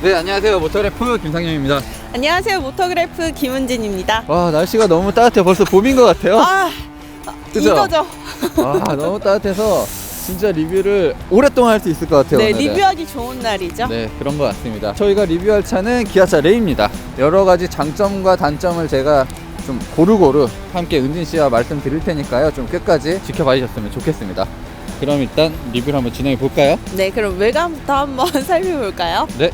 네, 안녕하세요. 모터그래프 김상영입니다. 안녕하세요. 모터그래프 김은진입니다. 와, 날씨가 너무 따뜻해. 벌써 봄인 것 같아요. 그죠? 이거죠. 와, 너무 따뜻해서 진짜 리뷰를 오랫동안 할 수 있을 것 같아요. 네, 오늘은. 리뷰하기 좋은 날이죠. 네, 그런 것 같습니다. 저희가 리뷰할 차는 기아차 레이입니다. 여러 가지 장점과 단점을 제가 좀 고루고루 함께 은진 씨와 말씀드릴 테니까요. 좀 끝까지 지켜봐 주셨으면 좋겠습니다. 그럼 일단 리뷰를 한번 진행해 볼까요? 네, 그럼 외관부터 한번 살펴볼까요? 네.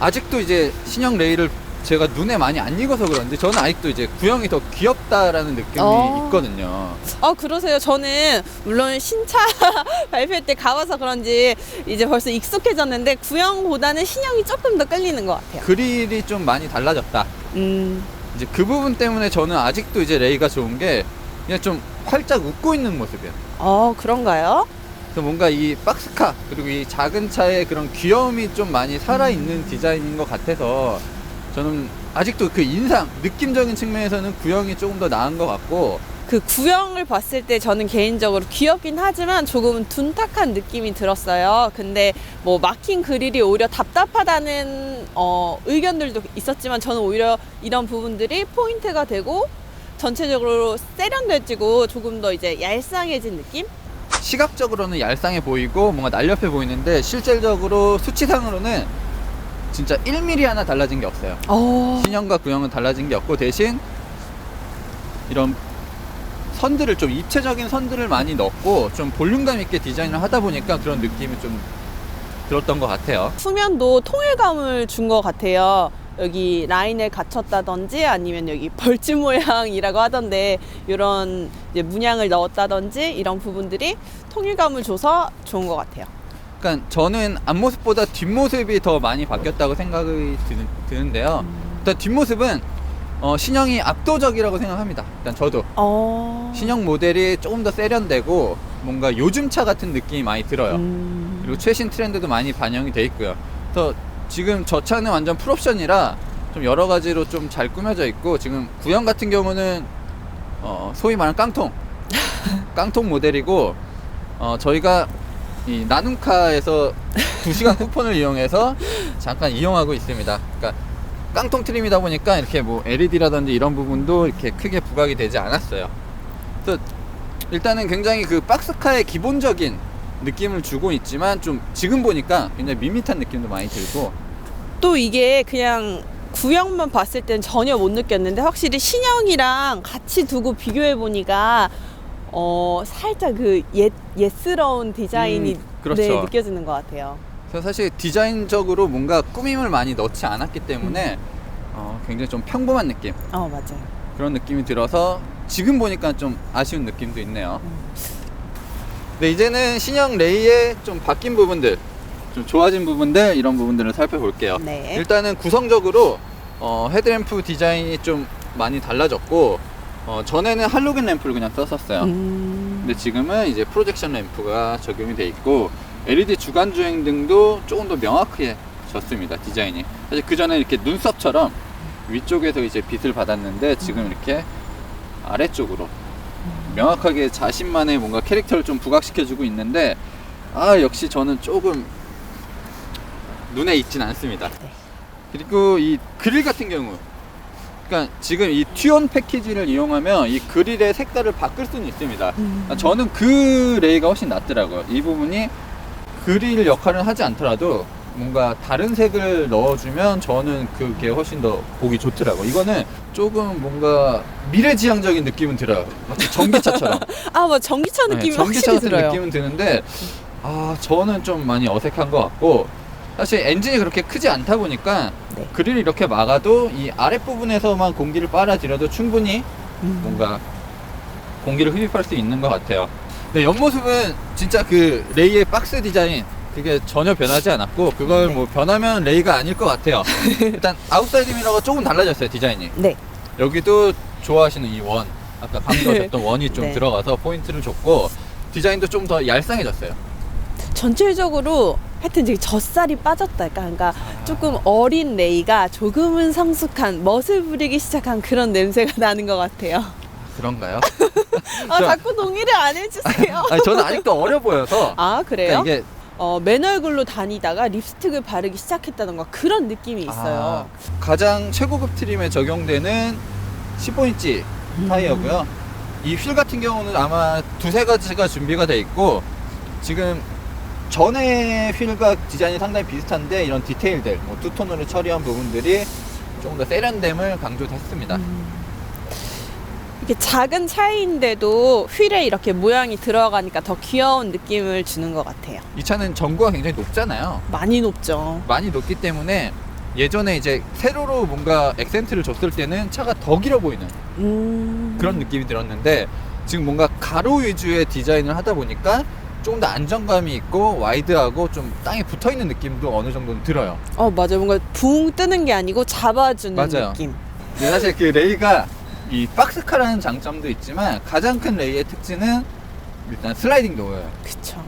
아직도 이제 신형 레이를 제가 눈에 많이 안 익어서 그런지 저는 아직도 이제 구형이 더 귀엽다라는 느낌이 있거든요. 그러세요. 저는 물론 신차 발표 때 가봐서 그런지 이제 벌써 익숙해졌는데 구형보다는 신형이 조금 더 끌리는 것 같아요. 그릴이 좀 많이 달라졌다. 이제 그 부분 때문에 저는 아직도 이제 레이가 좋은 게 그냥 좀 활짝 웃고 있는 모습이에요. 그런가요? 그래서 뭔가 이 박스카 그리고 이 작은 차의 그런 귀여움이 좀 많이 살아있는 디자인인 것 같아서 저는 아직도 그 인상, 느낌적인 측면에서는 구형이 조금 더 나은 것 같고, 그 구형을 봤을 때 저는 개인적으로 귀엽긴 하지만 조금은 둔탁한 느낌이 들었어요. 근데 뭐 막힌 그릴이 오히려 답답하다는 의견들도 있었지만 저는 오히려 이런 부분들이 포인트가 되고 전체적으로 세련돼지고 조금 더 이제 얄쌍해진 느낌? 시각적으로는 얄쌍해 보이고 뭔가 날렵해 보이는데 실질적으로 수치상으로는 진짜 1mm 하나 달라진 게 없어요. 신형과 구형은 달라진 게 없고 대신 이런 선들을 좀 입체적인 선들을 많이 넣고 좀 볼륨감 있게 디자인을 하다 보니까 그런 느낌이 좀 들었던 것 같아요. 후면도 통일감을 준 것 같아요. 여기 라인을 갖췄다든지 아니면 여기 벌집 모양이라고 하던데 이런 이제 문양을 넣었다든지 이런 부분들이 통일감을 줘서 좋은 것 같아요. 그러니까 저는 앞모습보다 뒷모습이 더 많이 바뀌었다고 생각이 드는데요. 일단 뒷모습은 신형이 압도적이라고 생각합니다. 일단 저도 신형 모델이 조금 더 세련되고 뭔가 요즘 차 같은 느낌이 많이 들어요. 그리고 최신 트렌드도 많이 반영이 돼 있고요. 그래서 지금 저 차는 완전 풀옵션이라 좀 여러 가지로 좀 잘 꾸며져 있고, 지금 구형 같은 경우는 소위 말하는 깡통 모델이고, 저희가 이 나눔카에서 2시간 쿠폰을 이용해서 잠깐 이용하고 있습니다. 그러니까 깡통 트림이다 보니까 이렇게 뭐 LED라든지 이런 부분도 이렇게 크게 부각이 되지 않았어요. 그래서 일단은 굉장히 그 박스카의 기본적인 느낌을 주고 있지만 좀 지금 보니까 굉장히 밋밋한 느낌도 많이 들고, 또 이게 그냥 구형만 봤을 땐 전혀 못 느꼈는데 확실히 신형이랑 같이 두고 비교해 보니까 살짝 그 옛스러운 디자인이 그렇죠. 네, 느껴지는 것 같아요. 그래서 사실 디자인적으로 뭔가 꾸밈을 많이 넣지 않았기 때문에 굉장히 좀 평범한 느낌, 맞아요. 그런 느낌이 들어서 지금 보니까 좀 아쉬운 느낌도 있네요. 네, 이제는 신형 레이의 좀 바뀐 부분들, 좀 좋아진 부분들, 이런 부분들을 살펴볼게요. 네. 일단은 구성적으로 헤드램프 디자인이 좀 많이 달라졌고, 전에는 할로겐 램프를 그냥 썼었어요. 근데 지금은 이제 프로젝션 램프가 적용이 돼 있고, LED 주간 주행 등도 조금 더 명확해졌습니다, 디자인이. 사실 그 전에 이렇게 눈썹처럼 위쪽에서 이제 빛을 받았는데 지금 이렇게 아래쪽으로 명확하게 자신만의 뭔가 캐릭터를 좀 부각시켜주고 있는데, 역시 저는 조금 눈에 익진 않습니다. 그리고 이 그릴 같은 경우, 그러니까 지금 이 튜온 패키지를 이용하면 이 그릴의 색깔을 바꿀 수는 있습니다. 저는 그 레이가 훨씬 낫더라고요. 이 부분이 그릴 역할을 하지 않더라도 뭔가 다른 색을 넣어주면 저는 그게 훨씬 더 보기 좋더라고요. 이거는 조금 뭔가 미래지향적인 느낌은 들어요. 마치 전기차처럼. 뭐 전기차 느낌이 전기차 확실히 같은 들어요. 느낌은 드는데 저는 좀 많이 어색한 것 같고, 사실 엔진이 그렇게 크지 않다 보니까 그릴을 이렇게 막아도 이 아랫부분에서만 공기를 빨아들여도 충분히 뭔가 공기를 흡입할 수 있는 것 같아요. 네, 옆모습은 진짜 그 레이의 박스 디자인, 그게 전혀 변하지 않았고, 그걸 뭐 변하면 레이가 아닐 것 같아요. 일단 아웃사이드 미러가 조금 달라졌어요, 디자인이. 네. 여기도 좋아하시는 이 원, 아까 강조하셨던 원이 좀 들어가서 포인트를 줬고, 디자인도 좀 더 얄쌍해졌어요. 전체적으로 하여튼 이제 젖살이 빠졌달까. 그러니까 조금 어린 레이가 조금은 성숙한 멋을 부리기 시작한 그런 냄새가 나는 것 같아요. 그런가요? 자꾸 동의를 안 해주세요. 아니, 저는 아직도 어려 보여서. 아, 그래요? 그러니까 이게 맨 얼굴로 다니다가 립스틱을 바르기 시작했다던가 그런 느낌이 있어요. 가장 최고급 트림에 적용되는 15인치 타이어고요. 이 휠 같은 경우는 아마 두세 가지가 준비가 돼 있고, 지금 전에 휠과 디자인이 상당히 비슷한데 이런 디테일들, 뭐 투톤으로 처리한 부분들이 조금 더 세련됨을 강조했습니다. 이게 작은 차이인데도 휠에 이렇게 모양이 들어가니까 더 귀여운 느낌을 주는 것 같아요. 이 차는 전고가 굉장히 높잖아요. 많이 높죠. 많이 높기 때문에 예전에 이제 세로로 뭔가 액센트를 줬을 때는 차가 더 길어 보이는 그런 느낌이 들었는데, 지금 뭔가 가로 위주의 디자인을 하다 보니까 조금 더 안정감이 있고 와이드하고 좀 땅에 붙어있는 느낌도 어느 정도는 들어요. 맞아요. 뭔가 붕 뜨는 게 아니고 잡아주는 맞아요. 느낌. 근데 사실 그 레이가 이 박스카라는 장점도 있지만 가장 큰 레이의 특징은 일단 슬라이딩 도어예요. 그쵸.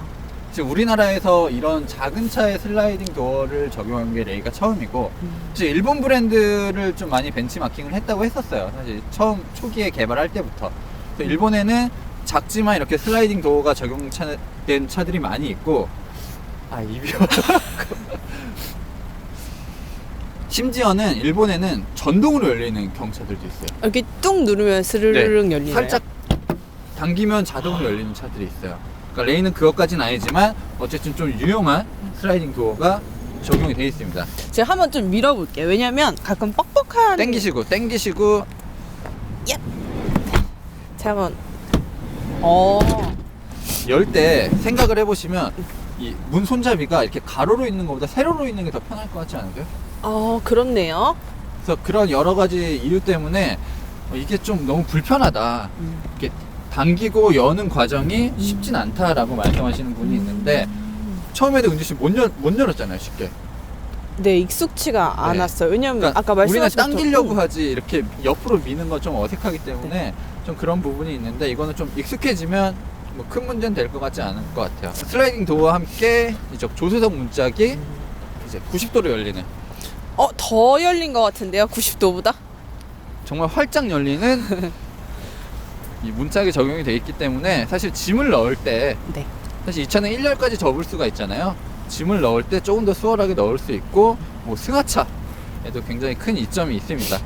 지금 우리나라에서 이런 작은 차에 슬라이딩 도어를 적용한 게 레이가 처음이고, 사실 일본 브랜드를 좀 많이 벤치마킹을 했다고 했었어요. 사실 처음 초기에 개발할 때부터. 그래서 일본에는 작지만 이렇게 슬라이딩 도어가 적용된 차들이 많이 있고, 이비오. 심지어는 일본에는 전동으로 열리는 경차들도 있어요. 이렇게 뚝 누르면 스르륵 열리나요? 살짝 당기면 자동으로 열리는 차들이 있어요. 그러니까 레이는 그것까지는 아니지만 어쨌든 좀 유용한 슬라이딩 도어가 적용이 되어 있습니다. 제가 한번 좀 밀어볼게요. 왜냐면 가끔 뻑뻑한 땡기시고 제가 한번 열 때 생각을 해보시면 이 문 손잡이가 이렇게 가로로 있는 것보다 세로로 있는 게 더 편할 것 같지 않으세요? 그렇네요. 그래서 그런 여러 가지 이유 때문에 이게 좀 너무 불편하다. 이렇게 당기고 여는 과정이 쉽진 않다라고 말씀하시는 분이 있는데, 처음에도 은지 씨 못 열었잖아요, 쉽게. 네, 익숙치가 않았어요. 왜냐면 그러니까 아까 우리는 말씀하신 당기려고 하지 이렇게 옆으로 미는 건 좀 어색하기 때문에 좀 그런 부분이 있는데, 이거는 좀 익숙해지면 뭐 큰 문제는 될 것 같지 않을 것 같아요. 슬라이딩 도어와 함께 이제 조수석 문짝이 이제 90도로 열리는, 더 열린 것 같은데요? 90도보다? 정말 활짝 열리는 이 문짝이 적용이 되어 있기 때문에, 사실 짐을 넣을 때 네. 사실 이 차는 1열까지 접을 수가 있잖아요. 짐을 넣을 때 조금 더 수월하게 넣을 수 있고, 뭐 승하차에도 굉장히 큰 이점이 있습니다.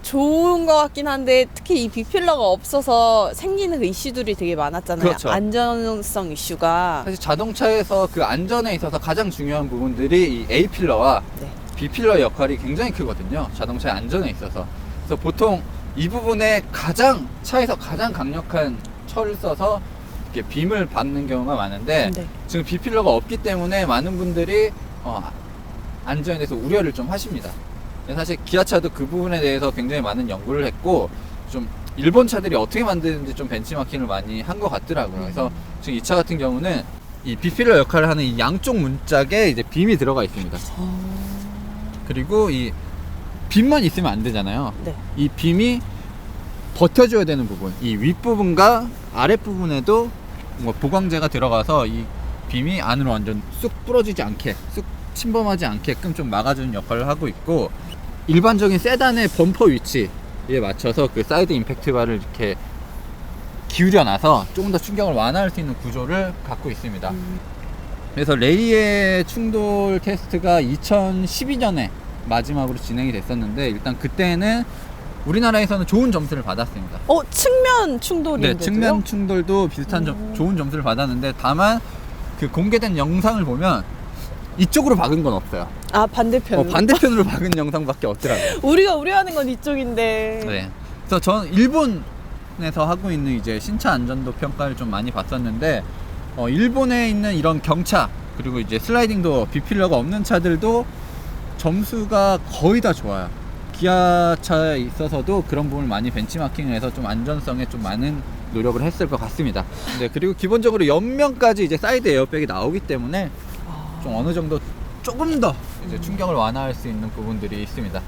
좋은 것 같긴 한데, 특히 이 빅필러가 없어서 생기는 그 이슈들이 되게 많았잖아요. 그렇죠. 안전성 이슈가. 사실 자동차에서 그 안전에 있어서 가장 중요한 부분들이 이 A필러와 네. B필러의 역할이 굉장히 크거든요. 자동차의 안전에 있어서. 그래서 보통 이 부분에 차에서 가장 강력한 철을 써서 이렇게 빔을 박는 경우가 많은데, 네. 지금 B필러가 없기 때문에 많은 분들이 안전에 대해서 우려를 좀 하십니다. 사실 기아차도 그 부분에 대해서 굉장히 많은 연구를 했고, 좀 일본 차들이 어떻게 만드는지 좀 벤치마킹을 많이 한 것 같더라고요. 그래서 지금 이 차 같은 경우는 이 B필러 역할을 하는 이 양쪽 문짝에 이제 빔이 들어가 있습니다. 그리고 이 빔만 있으면 안 되잖아요. 네. 이 빔이 버텨줘야 되는 부분, 이 윗부분과 아랫부분에도 뭔가 보강제가 들어가서 이 빔이 안으로 완전 쑥 부러지지 않게, 쑥 침범하지 않게끔 좀 막아주는 역할을 하고 있고, 일반적인 세단의 범퍼 위치에 맞춰서 그 사이드 임팩트 바를 이렇게 기울여놔서 조금 더 충격을 완화할 수 있는 구조를 갖고 있습니다. 그래서 레이의 충돌 테스트가 2012년에 마지막으로 진행이 됐었는데, 일단 그때는 우리나라에서는 좋은 점수를 받았습니다. 측면 충돌인데도요? 네, 측면 충돌도 비슷한 좋은 점수를 받았는데, 다만 그 공개된 영상을 보면 이쪽으로 박은 건 없어요. 반대편. 반대편으로 박은 영상밖에 없더라고요. 우리가 우려하는 건 이쪽인데. 네. 그래서 저는 일본에서 하고 있는 이제 신차 안전도 평가를 좀 많이 봤었는데, 일본에 있는 이런 경차, 그리고 이제 슬라이딩 도어, B필러가 없는 차들도 점수가 거의 다 좋아요. 기아차에 있어서도 그런 부분을 많이 벤치마킹을 해서 좀 안전성에 좀 많은 노력을 했을 것 같습니다. 네, 그리고 기본적으로 옆면까지 이제 사이드 에어백이 나오기 때문에 좀 어느 정도 조금 더 이제 충격을 완화할 수 있는 부분들이 있습니다.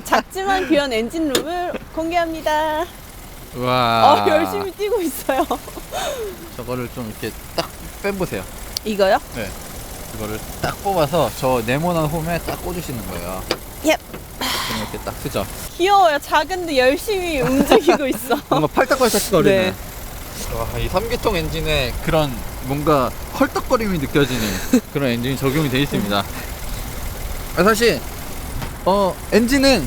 작지만 귀여운 엔진룸을 공개합니다. 와. 열심히 뛰고 있어요. 저거를 좀 이렇게 딱 빼보세요. 이거요? 네. 이거를 딱 뽑아서 저 네모난 홈에 딱 꽂으시는 거예요. 예. 그럼 이렇게 딱 쓰죠. 귀여워요. 작은데 열심히 움직이고 있어. 뭔가 팔딱팔딱 거리네. 네. 와, 이 3기통 엔진에 그런 뭔가 헐떡거림이 느껴지는 그런 엔진이 적용이 되어 있습니다. 사실 엔진은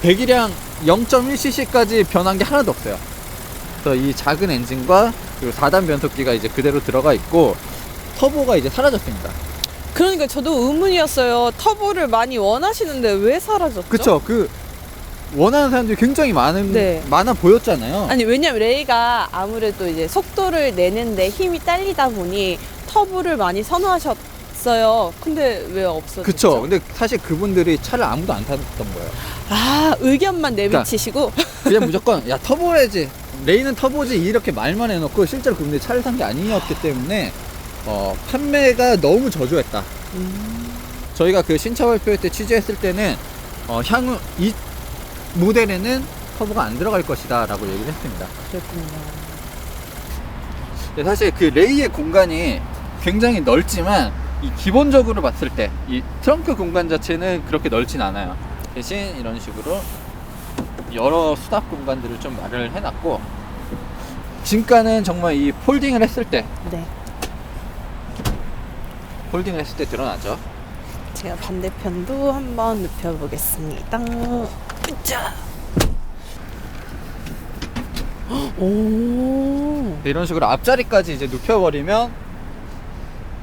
배기량 0.1cc까지 변한 게 하나도 없어요. 그래서 이 작은 엔진과 그리고 4단 변속기가 이제 그대로 들어가 있고 터보가 이제 사라졌습니다. 그러니까 저도 의문이었어요. 터보를 많이 원하시는데 왜 사라졌죠? 그쵸? 원하는 사람들이 굉장히 네. 많아 보였잖아요. 아니 왜냐면 레이가 아무래도 이제 속도를 내는데 힘이 딸리다 보니 터보를 많이 선호하셨어요. 근데 왜 없어졌죠? 그쵸? 근데 사실 그분들이 차를 아무도 안 탔던 거예요. 아 의견만 내비치시고 그냥 무조건 야 터보래지, 레이는 터보지, 이렇게 말만 해놓고 실제로 그분들이 차를 산 게 아니었기 때문에 판매가 너무 저조했다. 저희가 그 신차 발표회 때 취재했을 때는 향후 이 모델에는 터보가 안 들어갈 것이다 라고 얘기를 했습니다. 그랬군요. 근데 사실 그 레이의 공간이 굉장히 넓지만 이 기본적으로 봤을 때 이 트렁크 공간 자체는 그렇게 넓진 않아요. 대신 이런 식으로 여러 수납 공간들을 좀 마련을 해놨고, 진가는 정말 이 폴딩을 했을 때 네. 드러나죠. 제가 반대편도 한번 눕혀보겠습니다. 자. 오. 이런 식으로 앞자리까지 이제 눕혀버리면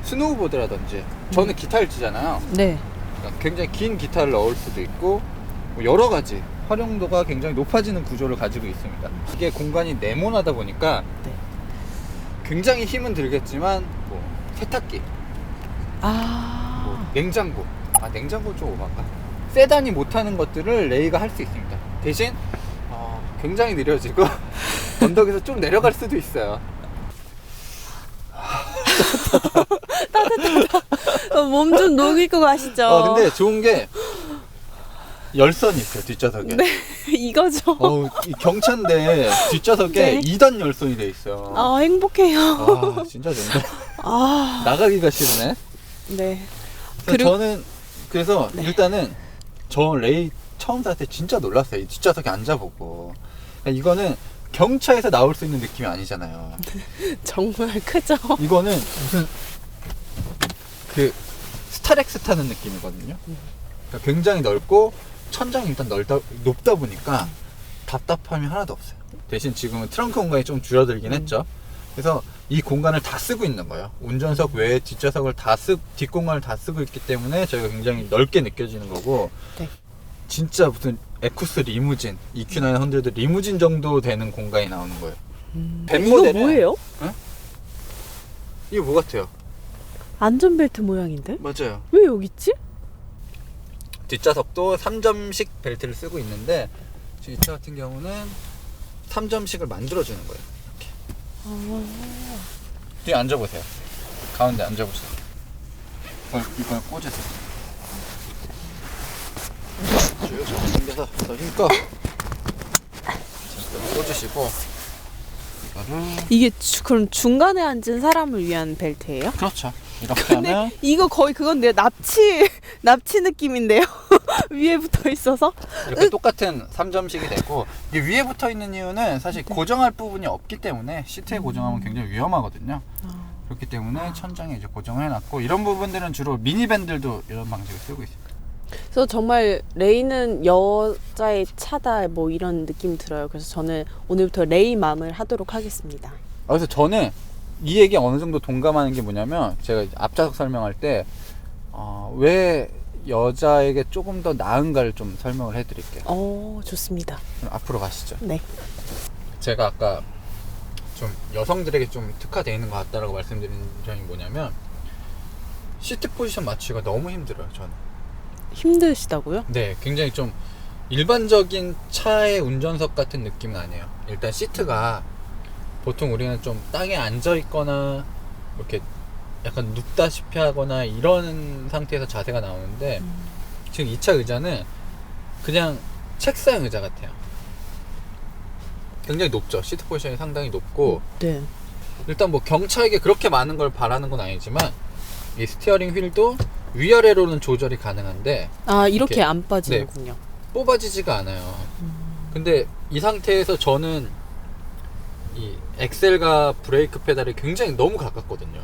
스노우보드라든지, 저는 기타를 치잖아요. 네. 그러니까 굉장히 긴 기타를 넣을 수도 있고 뭐 여러 가지 활용도가 굉장히 높아지는 구조를 가지고 있습니다. 이게 공간이 네모나다 보니까 네. 굉장히 힘은 들겠지만 뭐 세탁기, 뭐 냉장고, 냉장고 좀 오반가? 세단이 못하는 것들을 레이가 할 수 있습니다. 대신 굉장히 느려지고 언덕에서 좀 내려갈 수도 있어요. 따뜻하다. 몸 좀 녹이고 가시죠. 근데 좋은 게 열선이 있어요, 뒷좌석에. 네, 이거죠. 이 경차인데 뒷좌석에 네. 2단 열선이 돼 있어요. 아, 행복해요. 진짜 좋네. 아, 나가기가 싫으네. 네. 그래서 네. 일단은 저 레이 처음 샀을 때 진짜 놀랐어요. 이 뒷좌석에 앉아보고. 이거는 경차에서 나올 수 있는 느낌이 아니잖아요. 정말 크죠. 이거는 무슨 그 스타렉스 타는 느낌이거든요. 그러니까 굉장히 넓고 천장이 일단 높다 보니까 답답함이 하나도 없어요. 대신 지금은 트렁크 공간이 좀 줄어들긴 했죠. 그래서 이 공간을 다 쓰고 있는 거예요. 운전석 외에 뒷좌석을 뒷공간을 다 쓰고 있기 때문에 저희가 굉장히 넓게 느껴지는 거고. 네. 진짜 무슨 에쿠스 리무진, EQ9 헌드레드 리무진 정도 되는 공간이 나오는 거예요. 벤 이거 모델은 뭐예요? 이거 뭐 같아요? 안전벨트 모양인데? 맞아요. 왜 여기 있지? 뒷좌석도 3점식 벨트를 쓰고 있는데 지금 이 차 같은 경우는 3점식을 만들어주는 거예요. 이렇게. 뒤에 앉아보세요. 가운데 앉아보세요. 이걸 꽂으세요. 쭉 당겨서 더 힘껏 꽂으시고, 이거를 이게 그럼 중간에 앉은 사람을 위한 벨트예요? 그렇죠. 이렇게 근데 하면 이거 거의 그건데요. 납치 느낌인데요. 위에 붙어 있어서. 이렇게 똑같은 3점식이 되고, 이게 위에 붙어 있는 이유는 사실 고정할 부분이 없기 때문에 시트에 고정하면 굉장히 위험하거든요. 그렇기 때문에 천장에 이제 고정을 해놨고, 이런 부분들은 주로 미니밴들도 이런 방식을 쓰고 있습니다. 그래서 정말 레이는 여자의 차다 뭐 이런 느낌이 들어요. 그래서 저는 오늘부터 레이맘을 하도록 하겠습니다. 그래서 저는 이 얘기에 어느 정도 동감하는 게 뭐냐면, 제가 앞좌석 설명할 때 왜 여자에게 조금 더 나은가를 좀 설명을 해드릴게요. 좋습니다. 그럼 앞으로 가시죠. 네. 제가 아까 좀 여성들에게 좀 특화되어 있는 것 같다라고 말씀드린 점이 뭐냐면, 시트 포지션 맞추기가 너무 힘들어요, 저는. 힘드시다고요? 네, 굉장히 좀 일반적인 차의 운전석 같은 느낌은 아니에요. 일단 시트가 보통 우리는 좀 땅에 앉아 있거나 이렇게 약간 눕다시피 하거나 이런 상태에서 자세가 나오는데, 지금 이 차 의자는 그냥 책상 의자 같아요. 굉장히 높죠. 시트 포지션이 상당히 높고, 네. 일단 뭐 경차에게 그렇게 많은 걸 바라는 건 아니지만 이 스티어링 휠도 위아래로는 조절이 가능한데 아, 이렇게 이렇게, 안 빠지는군요. 뽑아지지가 않아요. 근데 이 상태에서 저는 이 엑셀과 브레이크 페달이 굉장히 너무 가깝거든요.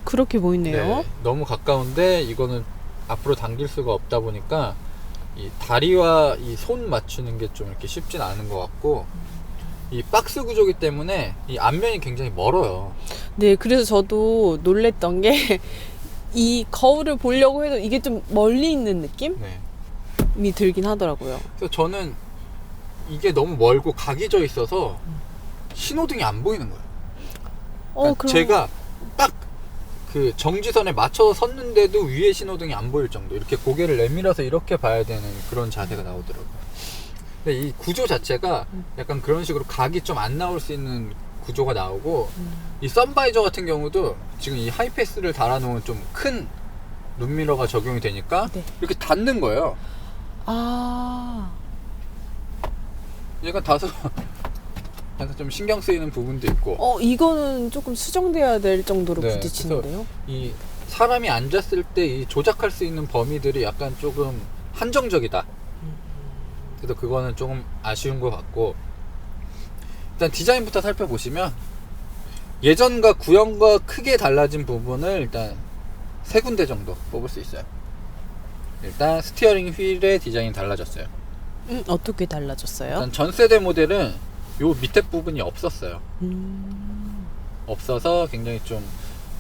그렇게 보이네요. 네, 너무 가까운데 이거는 앞으로 당길 수가 없다 보니까 이 다리와 이 손 맞추는 게 좀 이렇게 쉽진 않은 것 같고, 이 박스 구조기 때문에 이 앞면이 굉장히 멀어요. 네, 그래서 저도 놀랬던 게 이 거울을 보려고 해도 이게 좀 멀리 있는 느낌이 네. 들긴 하더라고요. 그래서 저는 이게 너무 멀고 각이 져 있어서 신호등이 안 보이는 거예요. 그러니까 그럼 제가 딱 그 정지선에 맞춰서 섰는데도 위에 신호등이 안 보일 정도, 이렇게 고개를 내밀어서 이렇게 봐야 되는 그런 자세가 나오더라고요. 근데 이 구조 자체가 약간 그런 식으로 각이 좀 안 나올 수 있는 구조가 나오고, 이 선바이저 같은 경우도 지금 이 하이패스를 달아놓은 좀 큰 룸미러가 적용이 되니까 네. 이렇게 닫는 거예요. 얘가 닫아서 좀 신경 쓰이는 부분도 있고, 이거는 조금 수정돼야 될 정도로 네, 부딪히는데요. 이 사람이 앉았을 때 이 조작할 수 있는 범위들이 약간 조금 한정적이다. 그래서 그거는 조금 아쉬운 것 같고, 일단 디자인부터 살펴보시면 예전과 구형과 크게 달라진 부분을 일단 세 군데 정도 뽑을 수 있어요. 일단 스티어링 휠의 디자인이 달라졌어요. 어떻게 달라졌어요? 일단 전 세대 모델은 요 밑에 부분이 없었어요. 없어서 굉장히 좀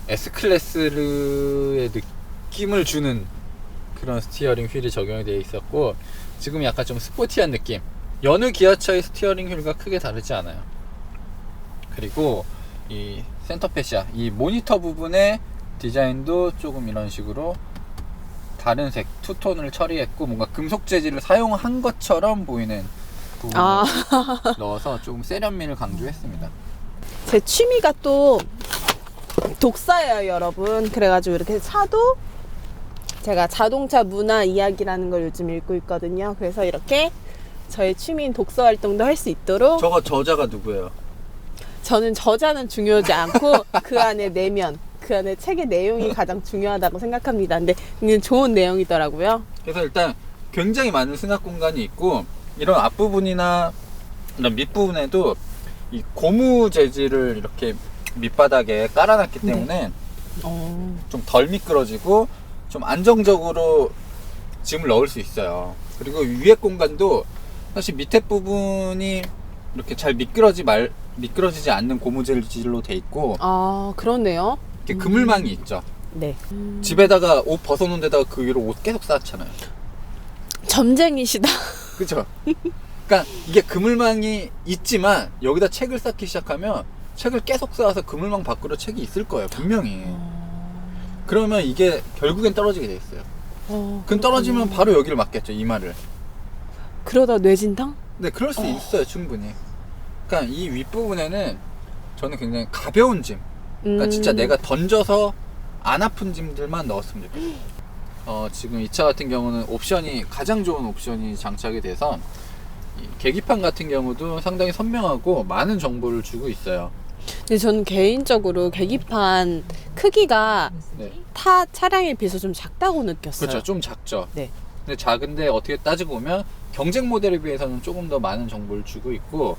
S클래스의 느낌을 주는 그런 스티어링 휠이 적용이 되어 있었고, 지금 약간 좀 스포티한 느낌, 여느 기아차의 스티어링 휠과 크게 다르지 않아요. 그리고 이 센터 패시아, 이 모니터 부분의 디자인도 조금 이런 식으로 다른 색 투톤을 처리했고, 뭔가 금속 재질을 사용한 것처럼 보이는 부분을 넣어서 조금 세련미를 강조했습니다. 제 취미가 또 독서예요, 여러분. 그래가지고 이렇게 차도 제가 자동차 문화 이야기라는 걸 요즘 읽고 있거든요. 그래서 이렇게 저의 취미인 독서 활동도 할 수 있도록. 저거 저자가 누구예요? 저는 저자는 중요하지 않고 그 안에 내면, 그 안에 책의 내용이 가장 중요하다고 생각합니다. 근데 이건 좋은 내용이더라고요. 그래서 일단 굉장히 많은 승합 공간이 있고, 이런 앞부분이나 이런 밑부분에도 이 고무 재질을 이렇게 밑바닥에 깔아놨기 때문에 좀 덜 미끄러지고 좀 안정적으로 짐을 넣을 수 있어요. 그리고 위에 공간도 사실 밑에 부분이 이렇게 잘 미끄러지지 않는 고무 재질로 돼 있고, 그렇네요. 이렇게 그물망이 있죠. 네. 집에다가 옷 벗어놓은 데다가 그 위로 옷 계속 쌓잖아요. 점쟁이시다. 그죠? 그러니까 이게 그물망이 있지만 여기다 책을 쌓기 시작하면 책을 계속 쌓아서 그물망 밖으로 책이 있을 거예요, 분명히. 그러면 이게 결국엔 떨어지게 돼 있어요. 그럼 떨어지면 바로 여기를 맞겠죠, 이마를. 그러다 뇌진탕? 네, 그럴 수 있어요, 충분히. 그러니까 이 윗부분에는 저는 굉장히 가벼운 짐, 그러니까 진짜 내가 던져서 안 아픈 짐들만 넣었으면 좋겠어요. 지금 이 차 같은 경우는 옵션이, 가장 좋은 옵션이 장착이 돼서 이 계기판 같은 경우도 상당히 선명하고 많은 정보를 주고 있어요. 근데 저는 개인적으로 계기판 크기가 네. 타 차량에 비해서 좀 작다고 느꼈어요. 그렇죠, 좀 작죠. 네. 근데 작은데 어떻게 따지고 보면 경쟁 모델에 비해서는 조금 더 많은 정보를 주고 있고,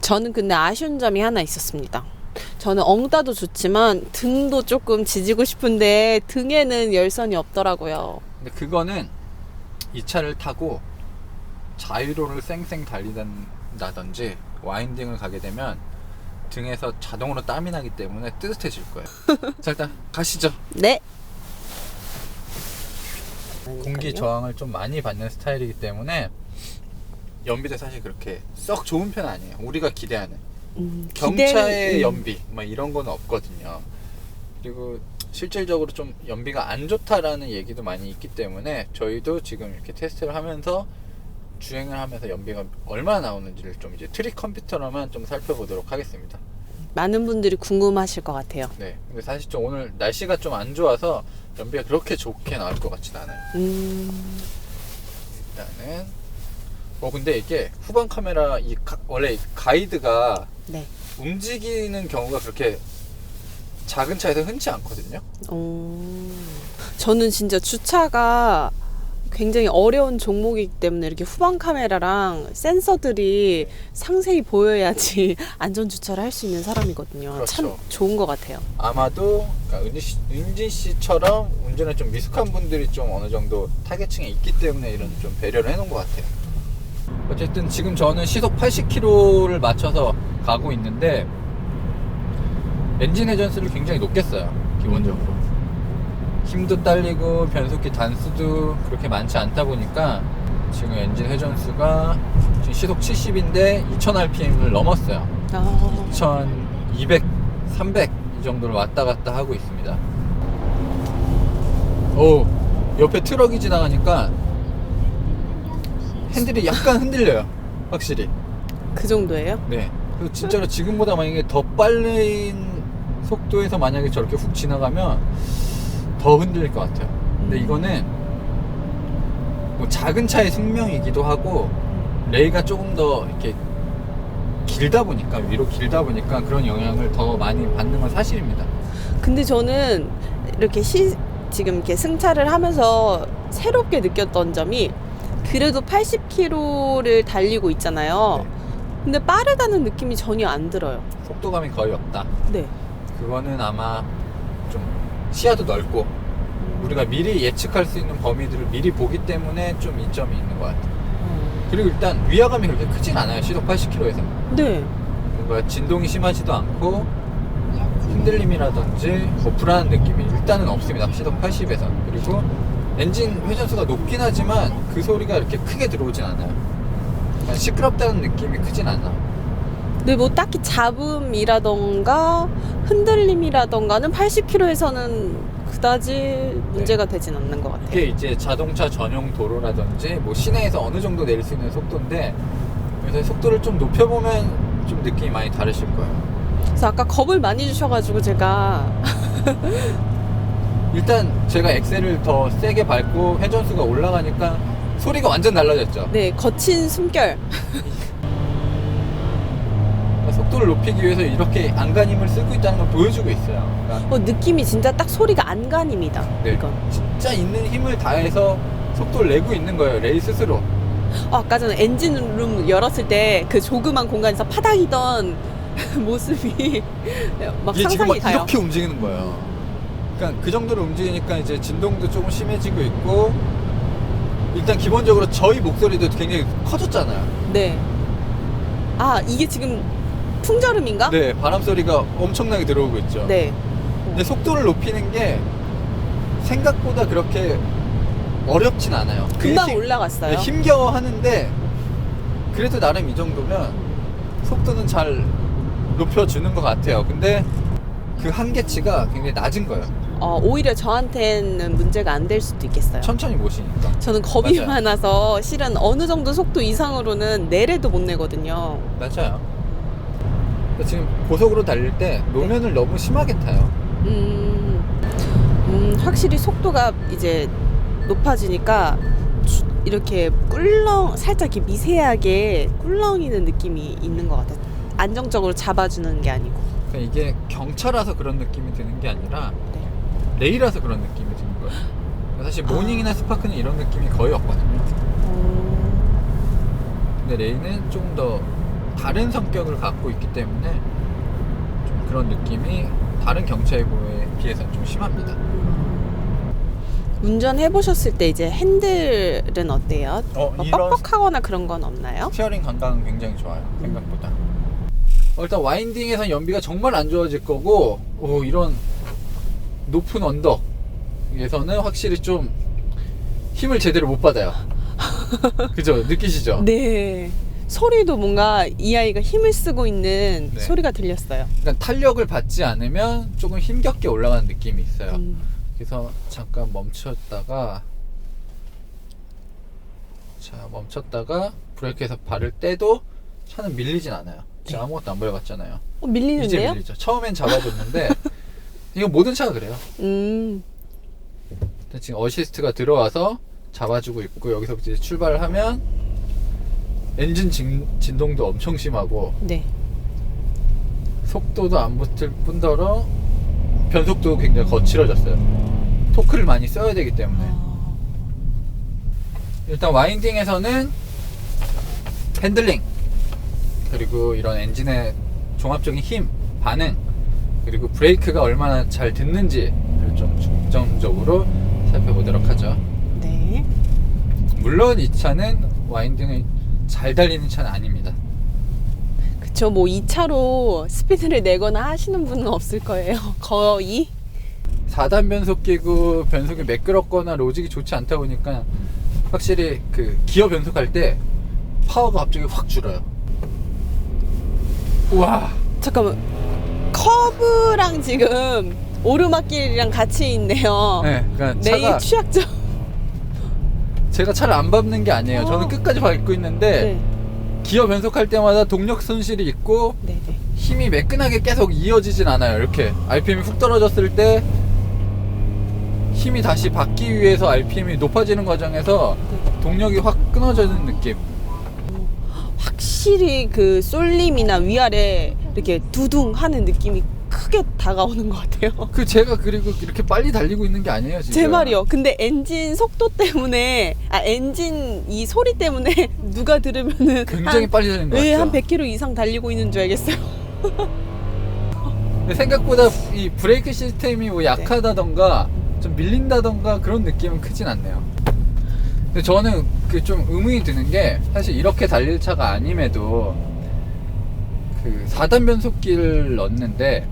저는 근데 아쉬운 점이 하나 있었습니다. 저는 엉따도 좋지만 등도 조금 지지고 싶은데 등에는 열선이 없더라고요. 근데 그거는 이 차를 타고 자유로를 쌩쌩 달린다든지 와인딩을 가게 되면 등에서 자동으로 땀이 나기 때문에 뜨뜻해질 거예요. 자, 일단 가시죠. 네. 공기 저항을 좀 많이 받는 스타일이기 때문에 연비도 사실 그렇게 썩 좋은 편은 아니에요. 우리가 기대하는 경차의 연비 막 이런 건 없거든요. 그리고 실질적으로 좀 연비가 안 좋다라는 얘기도 많이 있기 때문에 저희도 지금 이렇게 테스트를 하면서 주행을 하면서 연비가 얼마나 나오는지를 좀 이제 트릭 컴퓨터로만 좀 살펴보도록 하겠습니다. 많은 분들이 궁금하실 것 같아요. 네. 근데 사실 좀 오늘 날씨가 좀 안 좋아서 연비가 그렇게 좋게 나올 것 같진 않아요. 일단은 근데 이게 후방 카메라 원래 가이드가 네. 움직이는 경우가 그렇게 작은 차에서 흔치 않거든요. 저는 진짜 주차가 굉장히 어려운 종목이기 때문에 이렇게 후방 카메라랑 센서들이 상세히 보여야지 안전 주차를 할 수 있는 사람이거든요. 그렇죠. 참 좋은 것 같아요. 아마도 그러니까 은진 씨처럼 운전에 좀 미숙한 분들이 좀 어느 정도 타겟층에 있기 때문에 이런 좀 배려를 해놓은 것 같아요. 어쨌든 지금 저는 시속 80km를 맞춰서 가고 있는데 엔진 회전수를 굉장히 높게 써요. 기본적으로 힘도 딸리고 변속기 단수도 그렇게 많지 않다 보니까 지금 엔진 회전수가 지금 시속 70인데 2000rpm을 넘었어요. 2200, 300 이 정도를 왔다 갔다 하고 있습니다. 오, 옆에 트럭이 지나가니까 핸들이 약간 흔들려요. 확실히. 그 정도예요? 네. 그리고 진짜로 지금보다 만약에 더 빠른 속도에서 만약에 저렇게 훅 지나가면 더 흔들릴 것 같아요. 근데 이거는 뭐 작은 차의 숙명이기도 하고 레이가 조금 더 이렇게 길다 보니까 위로 길다 보니까 그런 영향을 더 많이 받는 건 사실입니다. 근데 저는 이렇게 지금 이렇게 승차를 하면서 새롭게 느꼈던 점이 그래도 80km를 달리고 있잖아요. 네. 근데 빠르다는 느낌이 전혀 안 들어요. 속도감이 거의 없다. 네. 그거는 아마 좀 시야도 넓고 우리가 미리 예측할 수 있는 범위들을 미리 보기 때문에 좀 이점이 있는 것 같아요. 그리고 일단 위화감이 그렇게 크진 않아요. 시속 80km에서 네. 뭔가 진동이 심하지도 않고 흔들림이라든지 뭐 불안한 느낌이 일단은 없습니다. 시속 80에서. 그리고 엔진 회전수가 높긴 하지만 그 소리가 이렇게 크게 들어오진 않아요. 그러니까 시끄럽다는 느낌이 크진 않아. 근데 뭐 딱히 잡음이라던가 흔들림이라던가는 80km에서는 그다지 문제가 되진 않는 것 같아요. 이게 이제 자동차 전용 도로라든지 뭐 시내에서 어느 정도 내릴 수 있는 속도인데 그래서 속도를 좀 높여보면 좀 느낌이 많이 다르실 거예요. 그래서 아까 겁을 많이 주셔가지고 제가 일단 제가 엑셀을 더 세게 밟고 회전수가 올라가니까 소리가 완전 달라졌죠. 네, 거친 숨결. 속도를 높이기 위해서 이렇게 안간힘을 쓰고 있다는 걸 보여주고 있어요. 그러니까 느낌이 진짜 딱 소리가 안간힘이다. 네, 이건. 진짜 있는 힘을 다해서 속도를 내고 있는 거예요. 레일 스스로. 아까 전에 엔진룸 열었을 때 그 조그만 공간에서 파닥이던 모습이 막 이게 지금 상상이 막 가요. 이렇게 움직이는 거예요. 그러니까 그 정도로 움직이니까 이제 진동도 조금 심해지고 있고 일단 기본적으로 저희 목소리도 굉장히 커졌잖아요. 네. 아, 이게 지금 풍절음인가? 네, 바람 소리가 엄청나게 들어오고 있죠. 네. 근데 속도를 높이는 게 생각보다 그렇게 어렵진 않아요. 금방 네, 올라갔어요. 힘겨워 하는데 그래도 나름 이 정도면 속도는 잘 높여주는 것 같아요. 근데 그 한계치가 굉장히 낮은 거예요. 오히려 저한테는 문제가 안 될 수도 있겠어요. 천천히 모시니까. 저는 겁이 맞아요. 많아서 실은 어느 정도 속도 이상으로는 내래도 못 내거든요. 맞아요. 지금 고속으로 달릴 때 노면을 너무 심하게 타요. 확실히 속도가 이제 높아지니까 이렇게 살짝 이렇게 미세하게 꿀렁이는 느낌이 있는 것 같아요. 안정적으로 잡아주는 게 아니고. 그러니까 이게 경차라서 그런 느낌이 드는 게 아니라 네. 레이라서 그런 느낌이 드는 거예요. 사실 모닝이나 스파크는 이런 느낌이 거의 없거든요. 근데 레이는 좀 더 다른 성격을 갖고 있기 때문에 좀 그런 느낌이 다른 경차에 비해서는 좀 심합니다. 운전해 보셨을 때 이제 핸들은 어때요? 이런 뻑뻑하거나 그런 건 없나요? 스티어링 감각은 굉장히 좋아요. 생각보다. 일단 와인딩에선 연비가 정말 안 좋아질 거고 이런 높은 언덕에서는 확실히 좀 힘을 제대로 못 받아요. 그죠? 느끼시죠? 네. 소리도 뭔가 이 아이가 힘을 쓰고 있는 네. 소리가 들렸어요. 그러니까 탄력을 받지 않으면 조금 힘겹게 올라가는 느낌이 있어요. 그래서 잠깐 멈췄다가 브레이크에서 발을 떼도 차는 밀리진 않아요. 지금 네. 아무것도 안 밟았잖아요. 이제 밀리는데요? 밀리죠. 처음엔 잡아줬는데 이거 모든 차가 그래요. 지금 어시스트가 들어와서 잡아주고 있고 여기서 이제 출발을 하면 엔진 진동도 엄청 심하고 네. 속도도 안 붙을 뿐더러 변속도 굉장히 거칠어졌어요. 토크를 많이 써야 되기 때문에. 일단 와인딩에서는 핸들링, 그리고 이런 엔진의 종합적인 힘, 반응, 그리고 브레이크가 얼마나 잘 듣는지를 좀 중점적으로 살펴보도록 하죠. 네. 물론 이 차는 와인딩을 잘 달리는 차는 아닙니다. 그쵸. 뭐 2차로 스피드를 내거나 하시는 분은 없을 거예요. 거의. 4단 변속기고 변속이 매끄럽거나 로직이 좋지 않다 보니까 확실히 그 기어 변속할 때 파워가 갑자기 확 줄어요. 우와. 잠깐만. 커브랑 지금 오르막길이랑 같이 있네요. 네, 그러니까 내 차가 취약점. 제가 차를 안 밟는 게 아니에요. 저는 끝까지 밟고 있는데 네. 기어 변속할 때마다 동력 손실이 있고 네네. 힘이 매끈하게 계속 이어지진 않아요. 이렇게 RPM이 훅 떨어졌을 때 힘이 다시 받기 위해서 RPM이 높아지는 과정에서 동력이 확 끊어지는 느낌. 확실히 그 쏠림이나 위아래 이렇게 두둥 하는 느낌이 크게 다가오는 것 같아요. 그 제가 그리고 이렇게 빨리 달리고 있는 게 아니에요 지금. 제 말이요. 근데 엔진 속도 때문에, 엔진 이 소리 때문에 누가 들으면은 굉장히 빨리 달리는 것 같죠. 한 100km 이상 달리고 있는 줄 알겠어요. 근데 생각보다 이 브레이크 시스템이 뭐 약하다던가 좀 밀린다던가 그런 느낌은 크진 않네요. 근데 저는 그 좀 의문이 드는 게 사실 이렇게 달릴 차가 아님에도 그 4단 변속기를 넣었는데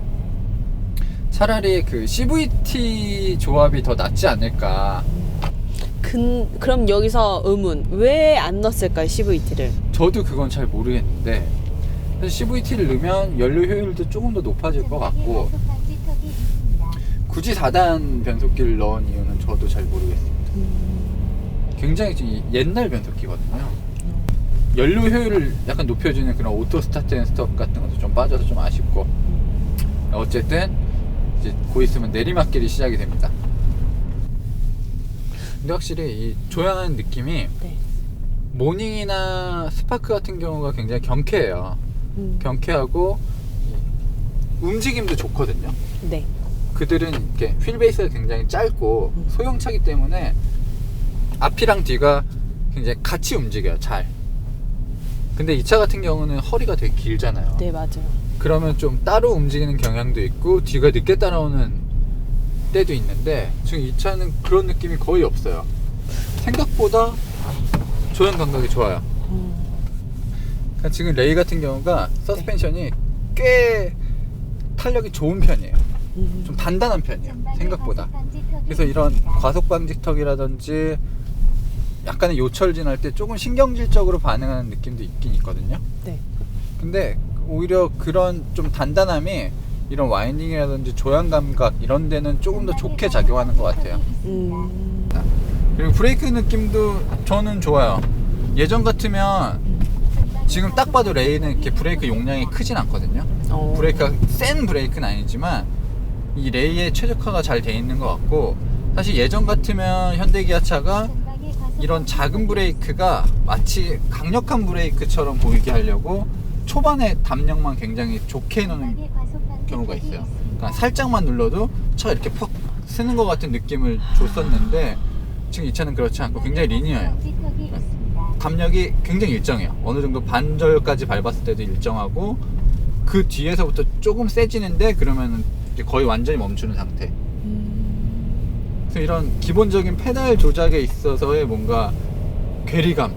차라리 그 CVT 조합이 더 낫지 않을까. 그럼 여기서 의문. 왜 안 넣었을까요, CVT를? 저도 그건 잘 모르겠는데 사실 CVT를 넣으면 연료 효율도 조금 더 높아질 것 같고 굳이 4단 변속기를 넣은 이유는 저도 잘 모르겠습니다. 굉장히 좀 옛날 변속기거든요. 연료 효율을 약간 높여주는 그런 오토 스타트 앤 스톱 같은 것도 좀 빠져서 좀 아쉽고 어쨌든 이제 곧 있으면 내리막길이 시작이 됩니다. 근데 확실히 이 조향하는 느낌이 네. 모닝이나 스파크 같은 경우가 굉장히 경쾌해요. 경쾌하고 움직임도 좋거든요. 네. 그들은 이렇게 휠 베이스가 굉장히 짧고 소형차기 때문에 앞이랑 뒤가 굉장히 같이 움직여요. 잘. 근데 이 차 같은 경우는 허리가 되게 길잖아요. 네, 맞아요. 그러면 좀 따로 움직이는 경향도 있고 뒤가 늦게 따라오는 때도 있는데 지금 이 차는 그런 느낌이 거의 없어요. 생각보다 조향 감각이 좋아요. 그러니까 지금 레이 같은 경우가 서스펜션이 꽤 탄력이 좋은 편이에요. 좀 단단한 편이에요. 생각보다. 그래서 이런 과속 방지턱이라든지 약간의 요철 지날 때 조금 신경질적으로 반응하는 느낌도 있긴 있거든요. 네. 근데 오히려 그런 좀 단단함이 이런 와인딩이라든지 조향 감각 이런 데는 조금 더 좋게 작용하는 것 같아요. 그리고 브레이크 느낌도 저는 좋아요. 예전 같으면 지금 딱 봐도 레이는 이렇게 브레이크 용량이 크진 않거든요. 브레이크가 센 브레이크는 아니지만 이 레이에 최적화가 잘 돼 있는 것 같고 사실 예전 같으면 현대기아차가 이런 작은 브레이크가 마치 강력한 브레이크처럼 보이게 하려고 초반에 담력만 굉장히 좋게 해놓는 경우가 있어요. 그러니까 살짝만 눌러도 차가 이렇게 퍽 쓰는 것 같은 느낌을 줬었는데 지금 이 차는 그렇지 않고 굉장히 리니어해요. 담력이 굉장히 일정해요. 어느 정도 반절까지 밟았을 때도 일정하고 그 뒤에서부터 조금 세지는데 그러면 이제 거의 완전히 멈추는 상태. 그래서 이런 기본적인 페달 조작에 있어서의 뭔가 괴리감,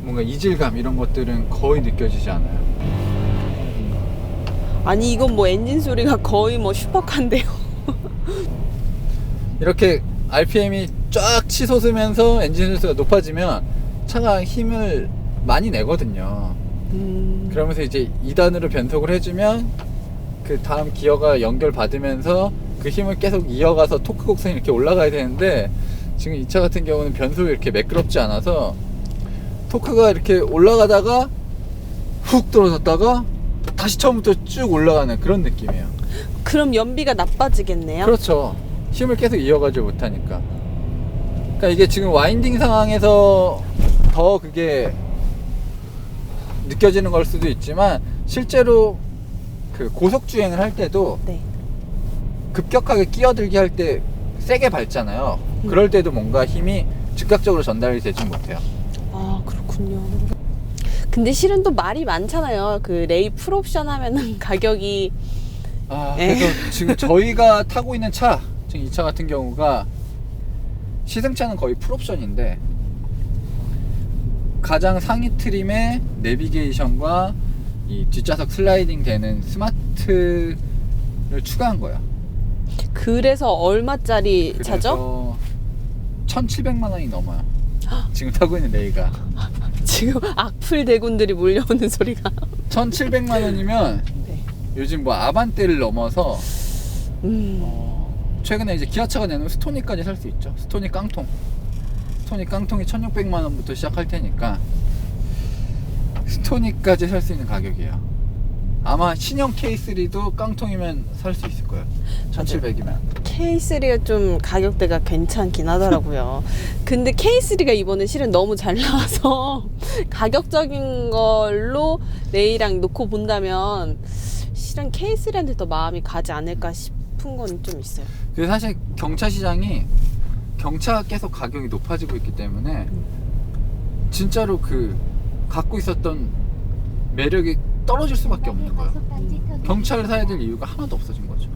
뭔가 이질감 이런 것들은 거의 느껴지지 않아요. 아니 이건 뭐 엔진 소리가 거의 뭐 슈퍼카인데요. 이렇게 RPM이 쫙 치솟으면서 엔진 수가 높아지면 차가 힘을 많이 내거든요. 그러면서 이제 2단으로 변속을 해주면 그 다음 기어가 연결받으면서 그 힘을 계속 이어가서 토크 곡선이 이렇게 올라가야 되는데 지금 이 차 같은 경우는 변속이 이렇게 매끄럽지 않아서 토크가 이렇게 올라가다가 훅 떨어졌다가 다시 처음부터 쭉 올라가는 그런 느낌이에요. 그럼 연비가 나빠지겠네요. 그렇죠. 힘을 계속 이어가지 못하니까. 그러니까 이게 지금 와인딩 상황에서 더 그게 느껴지는 걸 수도 있지만 실제로 그 그 고속 주행을 할 때도 네. 급격하게 끼어들기 할 때 세게 밟잖아요. 그럴 때도 뭔가 힘이 즉각적으로 전달이 되지 못해요. 아, 그렇군요. 근데 실은 또 말이 많잖아요. 그 레이 풀옵션 하면은 가격이 그래서 지금 저희가 타고 있는 차, 지금 이 차 같은 경우가 시승차는 거의 풀옵션인데 가장 상위 트림의 내비게이션과 이 뒷좌석 슬라이딩 되는 스마트를 추가한 거야. 그래서 얼마짜리 차죠? 1,700만 원이 넘어요. 지금 타고 있는 레이가. 지금 악플 대군들이 몰려오는 소리가. 1,700만 원이면 네. 요즘 뭐 아반떼를 넘어서 음. 최근에 이제 기아차가 내놓은 스토니까지 살 수 있죠. 스토니 깡통. 스토니 깡통이 1,600만 원부터 시작할 테니까 스토니까지 살 수 있는 가격이에요. 아마 신형 K3도 깡통이면 살 수 있을 거예요. 1,700이면. K3가 좀 가격대가 괜찮긴 하더라고요. 근데 K3가 이번에 실은 너무 잘 나와서 가격적인 걸로 레이랑 놓고 본다면 실은 K3한테 더 마음이 가지 않을까 싶은 건 좀 있어요. 그 사실 경차 시장이 경차가 계속 가격이 높아지고 있기 때문에 진짜로 그 갖고 있었던 매력이 떨어질 수밖에 없는 거예요. 경차를 사야 될 이유가 하나도 없어진 거죠.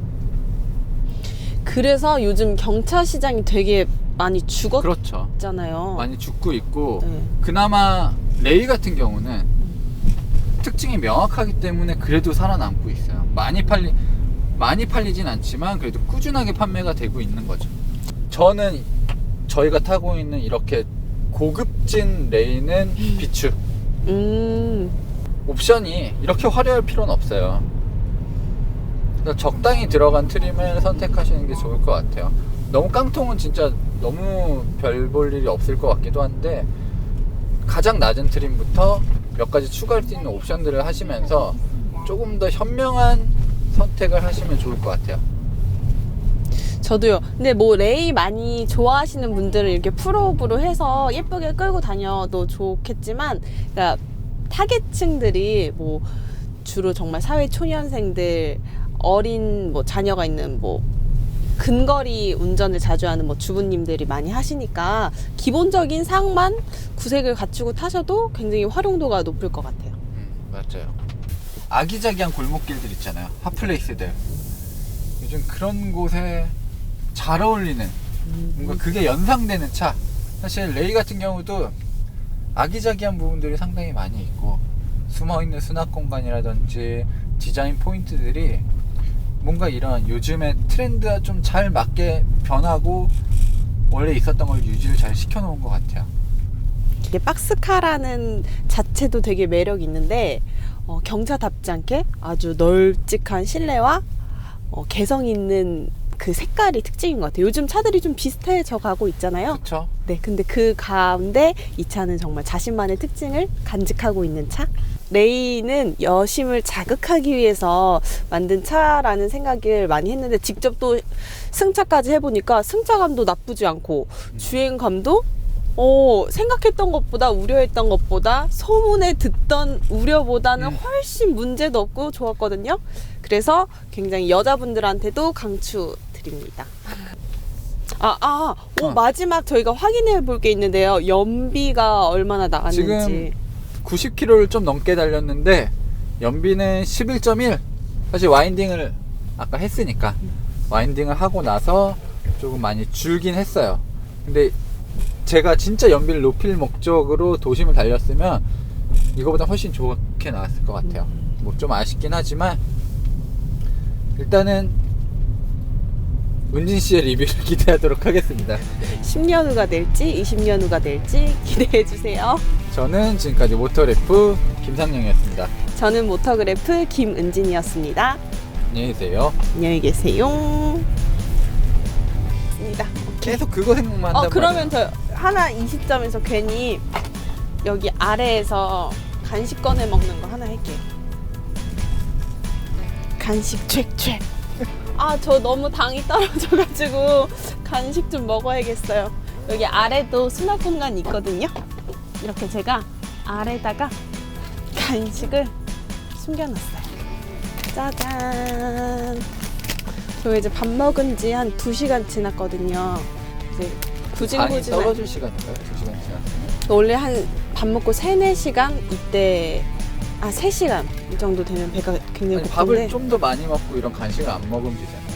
그래서 요즘 경차 시장이 되게 많이 그렇죠. 죽었잖아요. 많이 죽고 있고 네. 그나마 레이 같은 경우는 특징이 명확하기 때문에 그래도 살아남고 있어요. 많이 팔리진 않지만 그래도 꾸준하게 판매가 되고 있는 거죠. 저는 저희가 타고 있는 이렇게 고급진 레이는 비추. 옵션이 이렇게 화려할 필요는 없어요. 그러니까 적당히 들어간 트림을 선택하시는 게 좋을 것 같아요. 너무 깡통은 진짜 너무 별 볼 일이 없을 것 같기도 한데 가장 낮은 트림부터 몇 가지 추가할 수 있는 옵션들을 하시면서 조금 더 현명한 선택을 하시면 좋을 것 같아요. 저도요. 근데 뭐 레이 많이 좋아하시는 분들은 이렇게 풀업으로 해서 예쁘게 끌고 다녀도 좋겠지만, 그러니까 타겟층들이 뭐 주로 정말 사회 초년생들, 어린 뭐 자녀가 있는 뭐 근거리 운전을 자주 하는 뭐 주부님들이 많이 하시니까 기본적인 상만 구색을 갖추고 타셔도 굉장히 활용도가 높을 것 같아요. 맞아요. 아기자기한 골목길들 있잖아요. 핫플레이스들. 요즘 그런 곳에 잘 어울리는 뭔가 그게 연상되는 차. 사실 레이 같은 경우도 아기자기한 부분들이 상당히 많이 있고 숨어있는 수납 공간이라든지 디자인 포인트들이 뭔가 이런 요즘의 트렌드와 좀 잘 맞게 변하고 원래 있었던 걸 유지를 잘 시켜놓은 것 같아요. 이게 박스카라는 자체도 되게 매력이 있는데 경차답지 않게 아주 널찍한 실내와 개성 있는 그 색깔이 특징인 것 같아요. 요즘 차들이 좀 비슷해져 가고 있잖아요. 그렇죠. 네, 근데 그 가운데 이 차는 정말 자신만의 특징을 간직하고 있는 차. 레이는 여심을 자극하기 위해서 만든 차라는 생각을 많이 했는데 직접 또 승차까지 해보니까 승차감도 나쁘지 않고 주행감도 생각했던 것보다 우려했던 것보다 소문에 듣던 우려보다는 훨씬 문제도 없고 좋았거든요. 그래서 굉장히 여자분들한테도 강추드립니다. 마지막 저희가 확인해 볼 게 있는데요. 연비가 얼마나 나갔는지. 지금 90km를 좀 넘게 달렸는데 연비는 11.1. 사실 와인딩을 아까 했으니까 와인딩을 하고 나서 조금 많이 줄긴 했어요. 근데 제가 진짜 연비를 높일 목적으로 도심을 달렸으면 이거보다 훨씬 좋게 나왔을 것 같아요. 뭐 좀 아쉽긴 하지만 일단은 은진 씨의 리뷰를 기대하도록 하겠습니다. 10년 후가 될지 20년 후가 될지 기대해 주세요. 저는 지금까지 모터래프 김상영이었습니다. 저는 모터그래프 김은진이었습니다. 안녕히 계세요. 안녕히 계세요. 계속 그거 생각만 한단 그러면 말이야. 저 하나 이 시점에서 괜히 여기 아래에서 간식 꺼내 먹는 거 하나 할게요. 간식 촤촤. 저 너무 당이 떨어져가지고 간식 좀 먹어야겠어요. 여기 아래도 수납 공간이 있거든요. 이렇게 제가 아래다가 간식을 숨겨놨어요. 짜잔. 저 이제 밥 먹은 지 한 2시간 지났거든요. 이제 방이 구질구질. 떨어질 시간인가요? 2시간 지났어요? 원래 한 밥 먹고 3-4시간 이때 3시간 이 정도 되면 배가 굉장히 아니, 밥을 고픈데 좀 더 많이 먹고 이런 간식을 안 먹으면 되잖아요.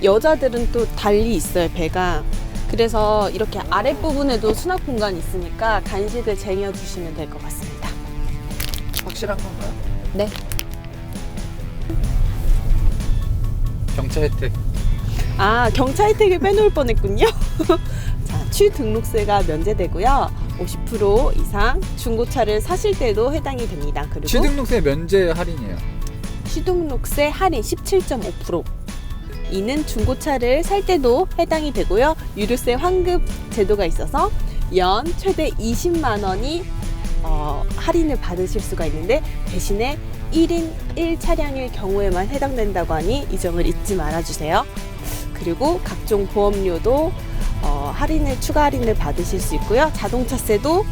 여자들은 또 달리 있어요, 배가. 그래서 이렇게 아랫부분에도 수납 공간이 있으니까 간식을 쟁여주시면 될 것 같습니다. 확실한 건가요? 네. 경차 혜택. 경차 혜택을 빼놓을 뻔했군요. 자, 취등록세가 면제되고요. 50% 이상 중고차를 사실 때도 해당이 됩니다. 그리고 취등록세 면제 할인이에요. 취등록세 할인 17.5%. 이는 중고차를 살 때도 해당이 되고요. 유류세 환급 제도가 있어서 연 최대 20만 원이 할인을 받으실 수가 있는데 대신에 1인 1차량일 경우에만 해당된다고 하니 이 점을 잊지 말아주세요. 그리고 각종 보험료도 추가 할인을 받으실 수 있고요. 자동차세도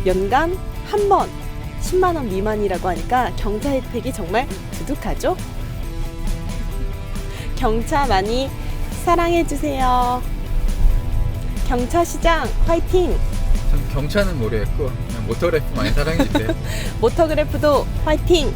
연간 한 번 10만 원 미만이라고 하니까 경차 혜택이 정말 두둑하죠? 경차 많이 사랑해주세요. 경차 시장 화이팅! 전 경차는 모르겠고 그냥 모터래프 많이 사랑해주세요. 모터그래프도 화이팅!